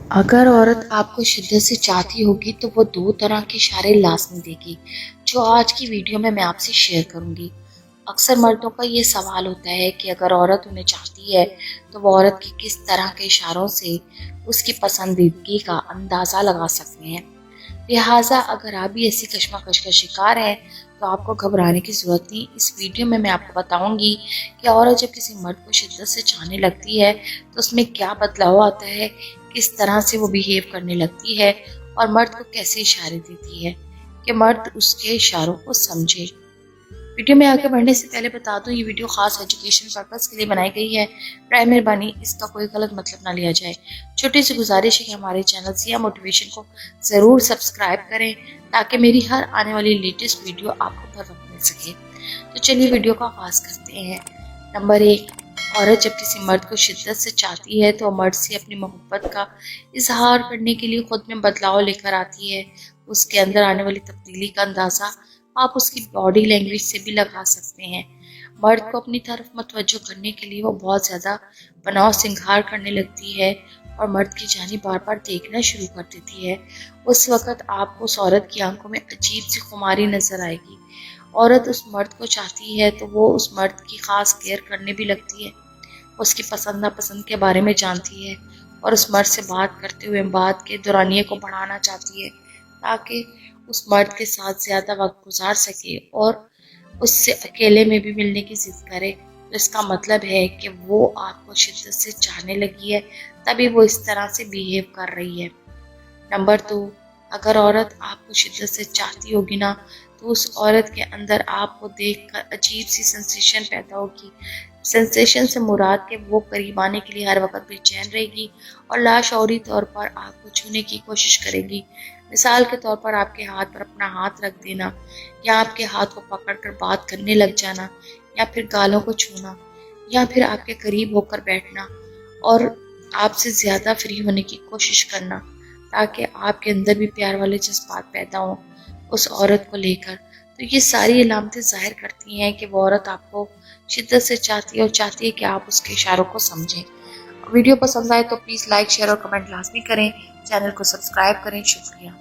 अगर औरत आपको शिद्दत से चाहती होगी तो वो दो तरह के इशारे लाजमी देगी, जो आज की वीडियो में मैं आपसे शेयर करूंगी। अक्सर मर्दों का ये सवाल होता है कि अगर औरत उन्हें चाहती है तो वो औरत की किस तरह के इशारों से उसकी पसंदीदगी का अंदाज़ा लगा सकते हैं। लिहाजा अगर आप भी ऐसी कश्मकश का शिकार हैं तो आपको घबराने की ज़रूरत नहीं। इस वीडियो में मैं आपको बताऊंगी कि औरत जब किसी मर्द को शिद्दत से चाहने लगती है तो उसमें क्या बदलाव आता है, किस तरह से वो बिहेव करने लगती है और मर्द को कैसे इशारे देती है कि मर्द उसके इशारों को समझे। वीडियो में आगे बढ़ने से पहले बता दूं, ये वीडियो खास एजुकेशन पर्पस के लिए बनाई गई है। प्राय मेहरबानी इसका कोई गलत मतलब ना लिया जाए। छोटी सी गुजारिश है कि हमारे चैनल सिया मोटिवेशन को ज़रूर सब्सक्राइब करें ताकि मेरी हर आने वाली लेटेस्ट वीडियो आपको बर वक्त मिल सके। तो चलिए वीडियो का आगाज करते हैं। नंबर 1, औरत जब किसी मर्द को शिद्दत से चाहती है तो मर्द से अपनी मोहब्बत का इजहार करने के लिए खुद में बदलाव लेकर आती है। उसके अंदर आने वाली तब्दीली का अंदाज़ा आप उसकी बॉडी लैंग्वेज से भी लगा सकते हैं। मर्द को अपनी तरफ मतवज्जो करने के लिए वो बहुत ज़्यादा बनाव सिंगार करने लगती है और मर्द की जानी बार बार देखना शुरू कर देती है। उस वक़्त आपको उस औरत की आंखों में अजीब सी खुमारी नज़र आएगी। औरत उस मर्द को चाहती है तो वो उस मर्द की ख़ास केयर करने भी लगती है। उसकी पसंद नापसंद के बारे में जानती है और उस मर्द से बात करते हुए बात के दौरानिए को बढ़ाना चाहती है ताकि उस मर्द के साथ ज़्यादा वक्त गुजार सके और उससे अकेले में भी मिलने की जिद करे। तो इसका मतलब है कि वो आपको शिद्दत से चाहने लगी है, तभी वो इस तरह से बिहेव कर रही है। नंबर 2, अगर औरत आपको शिद्दत से चाहती होगी ना तो उस औरत के अंदर आपको देखकर अजीब सी सेंसेशन पैदा होगी। सेंसेशन से मुराद के वो करीब आने के लिए हर वक्त बेचैन रहेगी और लाशौरी तौर पर आपको छूने की कोशिश करेगी। मिसाल के तौर पर आपके हाथ पर अपना हाथ रख देना या आपके हाथ को पकड़कर बात करने लग जाना या फिर गालों को छूना या फिर आपके करीब होकर बैठना और आपसे ज़्यादा फ्री होने की कोशिश करना ताकि आपके अंदर भी प्यार वाले जज्बात पैदा हों उस औरत को लेकर। तो ये सारी अलामतें ज़ाहिर करती हैं कि वो औरत आपको शिद्दत से चाहती है और चाहती है कि आप उसके इशारों को समझें। वीडियो पसंद आए तो प्लीज़ लाइक, शेयर और कमेंट लाजमी करें। चैनल को सब्सक्राइब करें। शुक्रिया।